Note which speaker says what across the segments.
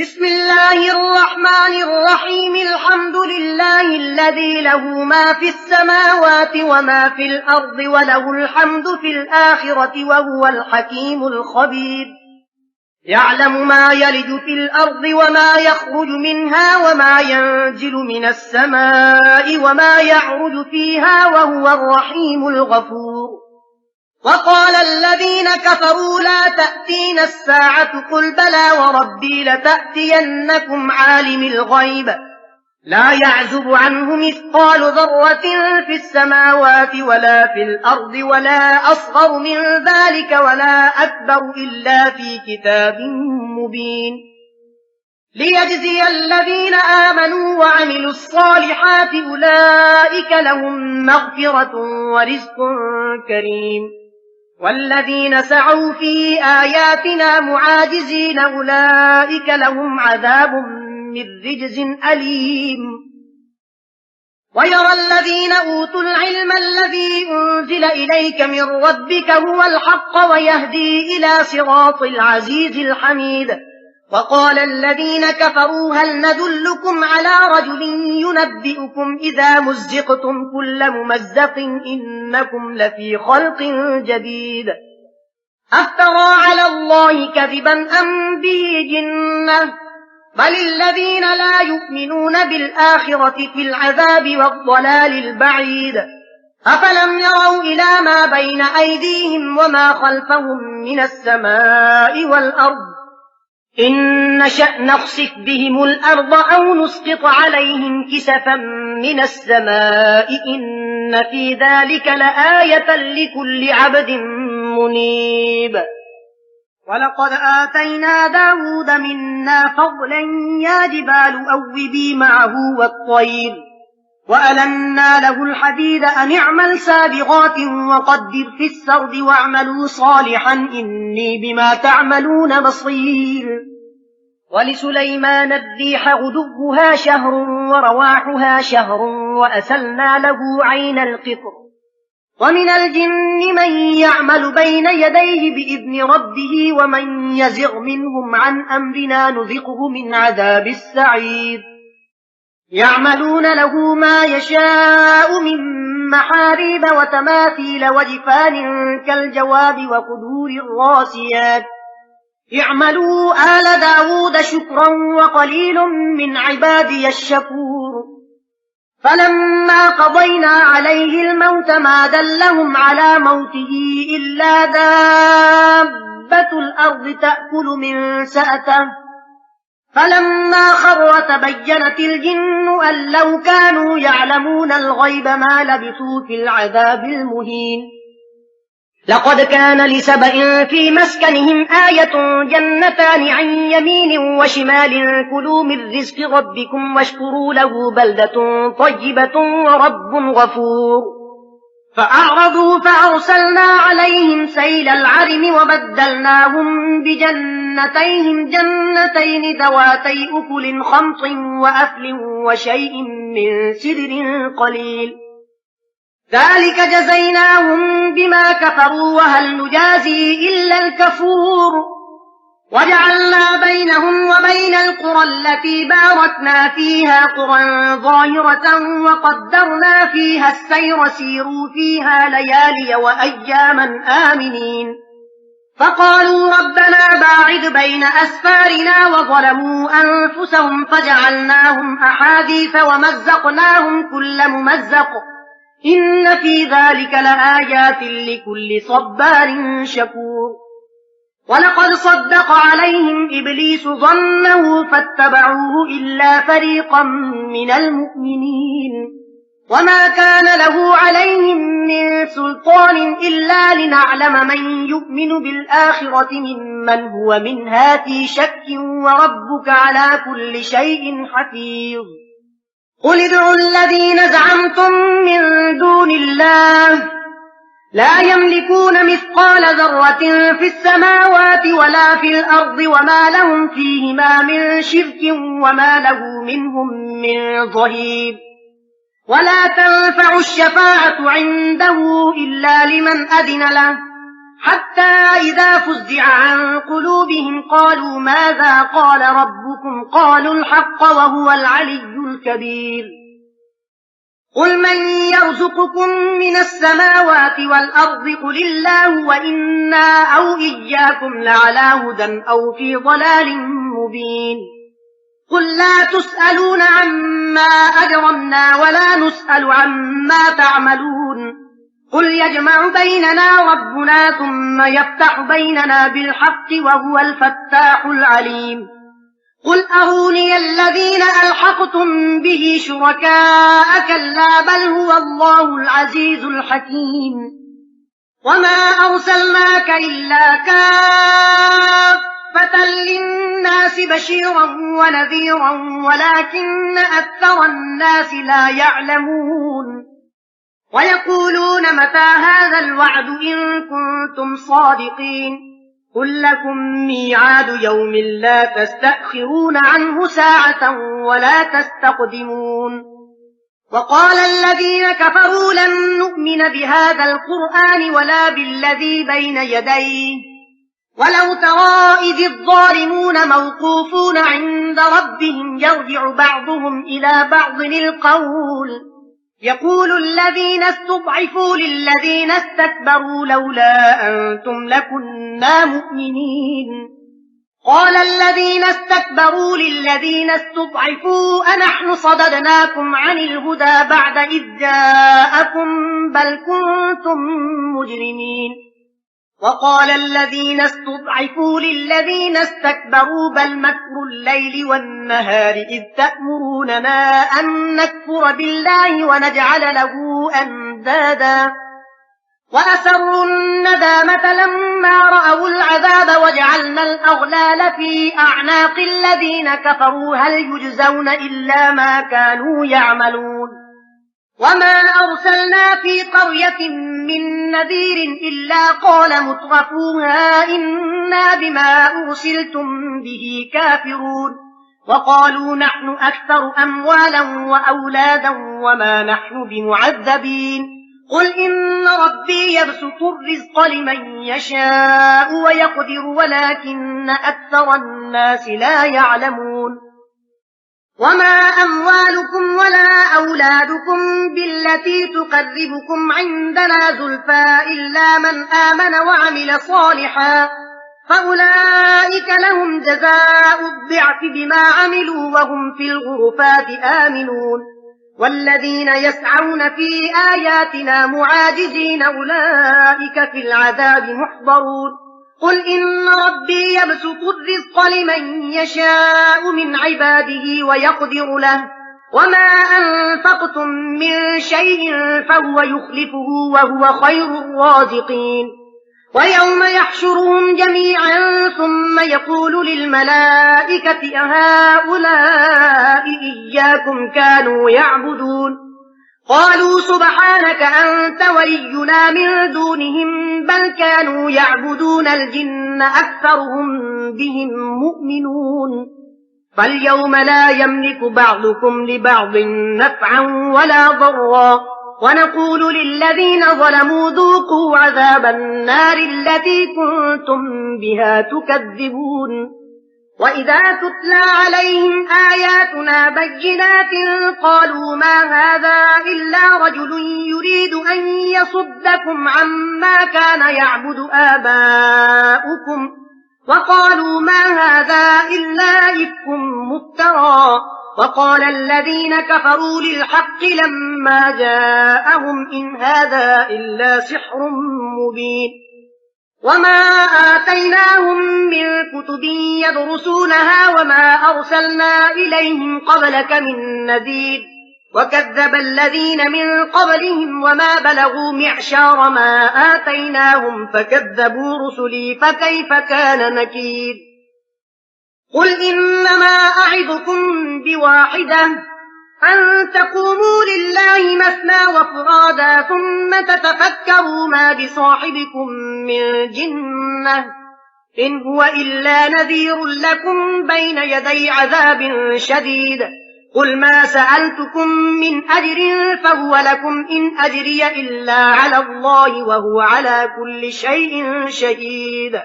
Speaker 1: بسم الله الرحمن الرحيم. الحمد لله الذي له ما في السماوات وما في الأرض وله الحمد في الآخرة وهو الحكيم الخبير. يعلم ما يلج في الأرض وما يخرج منها وما ينزل من السماء وما يعرج فيها وهو الرحيم الغفور. وقال الذين كفروا لا تأتينا الساعة قل بلى وربي لتأتينكم عالم الغيب لا يعزب عنه مثقال ذرة في السماوات ولا في الأرض ولا أصغر من ذلك ولا أكبر إلا في كتاب مبين ليجزي الذين آمنوا وعملوا الصالحات أولئك لهم مغفرة ورزق كريم. والذين سعوا في آياتنا معاجزين أولئك لهم عذاب من رجز أليم. ويرى الذين أوتوا العلم الذي أنزل إليك من ربك هو الحق ويهدي إلى صراط العزيز الحميد. وقال الذين كفروا هل ندلكم على رجل ينبئكم إذا مزقتم كل ممزق إنكم لفي خلق جديد أفترى على الله كذبا أم به جنة بل الذين لا يؤمنون بالآخرة في العذاب والضلال البعيد. أفلم يروا إلى ما بين أيديهم وما خلفهم من السماء والأرض إن نشأ نخسف بهم الأرض أو نسقط عليهم كسفا من السماء إن في ذلك لآية لكل عبد منيب. ولقد آتينا داود منا فضلا يا جبال أوبي معه والطير وألنا له الحديد أن اعمل سابغات وقدر في السرد واعملوا صالحا إني بما تعملون بصير. ولسليمان الريح غدوها شهر ورواحها شهر وأسلنا له عين القطر. ومن الجن من يعمل بين يديه بإذن ربه ومن يزغ منهم عن أمرنا نذقه من عذاب السعير. يعملون له ما يشاء من محاريب وتماثيل وجفان كالجواب وقدور الراسيات. اعملوا آل داود شكرا وقليل من عبادي الشكور. فلما قضينا عليه الموت ما دلهم على موته إلا دابة الأرض تأكل من سأته فلما خر تبينت الجن أن لو كانوا يعلمون الغيب ما لبثوا في العذاب المهين. لقد كان لسبإ في مسكنهم آية جنتان عن يمين وشمال كلوا من رزق ربكم واشكروا له بلدة طيبة ورب غفور. فأعرضوا فأرسلنا عليهم سيل العرم وبدلناهم بجنتيهم جنتين ذواتي أكل خمط وأثل وشيء من سدر قليل ذلك جزيناهم بما كفروا وهل نجازي إلا الكفور. وجعلنا بينهم وبين القرى التي باركنا فيها قرى ظاهرة وقدرنا فيها السير سيروا فيها ليالي وأياما آمنين. فقالوا ربنا باعد بين أسفارنا وظلموا أنفسهم فجعلناهم أحاديث ومزقناهم كل ممزق إن في ذلك لآيات لكل صبار شكور. ولقد صدق عليهم إبليس ظنه فاتبعوه إلا فريقا من المؤمنين. وما كان له عليهم من سلطان إلا لنعلم من يؤمن بالآخرة ممن هو منها في شك وربك على كل شيء حفيظ. قل ادعوا الذين زعمتم من دون الله لا يملكون مثقال ذرة في السماوات ولا في الأرض وما لهم فيهما من شرك وما له منهم من ظهير. ولا تنفع الشفاعة عنده إلا لمن أذن له حتى إذا فزع عن قلوبهم قالوا ماذا قال ربكم قالوا الحق وهو العلي الكبير قل من يرزقكم من السماوات والأرض قل الله وإنا أو إياكم لعلى هدى أو في ضلال مبين قل لا تسألون عما أجرمنا ولا نسأل عما تعملون قل يجمع بيننا ربنا ثم يفتح بيننا بالحق وهو الفتاح العليم قل أروني الذين ألحقتم به شركاء كلا بل هو الله العزيز الحكيم وما أرسلناك إلا كافة للناس بشيرا ونذيرا ولكن أكثر الناس لا يعلمون ويقولون متى هذا الوعد إن كنتم صادقين قل لكم ميعاد يوم لا تستأخرون عنه ساعة ولا تستقدمون وقال الذين كفروا لن نؤمن بهذا القرآن ولا بالذي بين يديه ولو ترى إذ الظالمون موقوفون عند ربهم يرجع بعضهم إلى بعض القول يقول الذين استضعفوا للذين استكبروا لولا أنتم لكنا مؤمنين قال الذين استكبروا للذين استضعفوا أنحن صددناكم عن الهدى بعد إذ جاءكم بل كنتم مجرمين وقال الذين استضعفوا للذين استكبروا بل مكر الليل والنهار إذ تأمروننا أن نكفر بالله ونجعل له أندادا وأسروا الندامة لما رأوا العذاب وجعلنا الأغلال في أعناق الذين كفروا هل يجزون إلا ما كانوا يعملون وما أرسلنا في قرية من نذير إلا قال مترفوها إنا بما أرسلتم به كافرون وقالوا نحن أكثر أموالا وأولادا وما نحن بمعذبين قل إن ربي يبسط الرزق لمن يشاء ويقدر ولكن أكثر الناس لا يعلمون وما أموالكم ولا أولادكم بالتي تقربكم عندنا زلفى إلا من آمن وعمل صالحا فأولئك لهم جزاء الضعف بما عملوا وهم في الغرفات آمنون والذين يسعون في آياتنا معاجزين أولئك في العذاب محضرون قل إن ربي يبسط الرزق لمن يشاء من عباده ويقدر له وما أنفقتم من شيء فهو يخلفه وهو خير الرازقين ويوم يحشرهم جميعا ثم يقول للملائكة أهؤلاء إياكم كانوا يعبدون قالوا سبحانك أنت ولينا من دونهم بل كانوا يعبدون الجن أكثرهم بهم مؤمنون فاليوم لا يملك بعضكم لبعض نفعا ولا ضرا ونقول للذين ظلموا ذوقوا عذاب النار التي كنتم بها تكذبون وإذا تتلى عليهم آياتنا بينات قالوا ما هذا إلا رجل يريد أن يصدكم عما كان يعبد آباؤكم وقالوا ما هذا إلا إفك مفترى وقال الذين كفروا للحق لما جاءهم إن هذا إلا سحر مبين وما آتيناهم من كتب يدرسونها وما أرسلنا إليهم قبلك من نذير وكذب الذين من قبلهم وما بلغوا معشار ما آتيناهم فكذبوا رسلي فكيف كان نكير قل إنما أعظكم بواحدة أن تقوموا لله مثنى وفرادا ثم تتفكروا ما بصاحبكم من جنة إن هو إلا نذير لكم بين يدي عذاب شديد قل ما سألتكم من أجر فهو لكم إن أجري إلا على الله وهو على كل شيء شهيد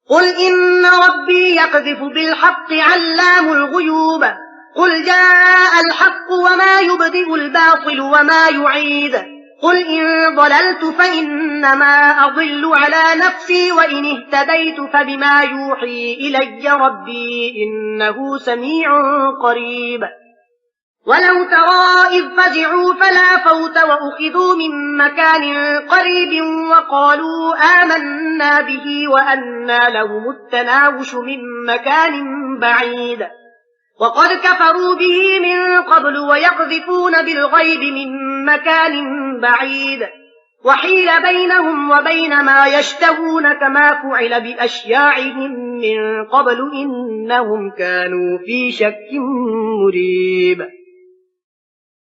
Speaker 1: قل إن ربي يقذف بالحق علام الغيوب قل جاء الحق وما يبدئ الباطل وما يعيد قل إن ضللت فإنما أضل على نفسي وإن اهتديت فبما يوحي إلي ربي إنه سميع قريب ولو ترى إذ فزعوا فلا فوت وأخذوا من مكان قريب وقالوا آمنا به وأنى لهم التناوش من مكان بعيد وقد كفروا به من قبل ويقذفون بالغيب من مكان بعيد وحيل بينهم وبين ما يشتهون كما فعل بأشياعهم من قبل إنهم كانوا في شك مريب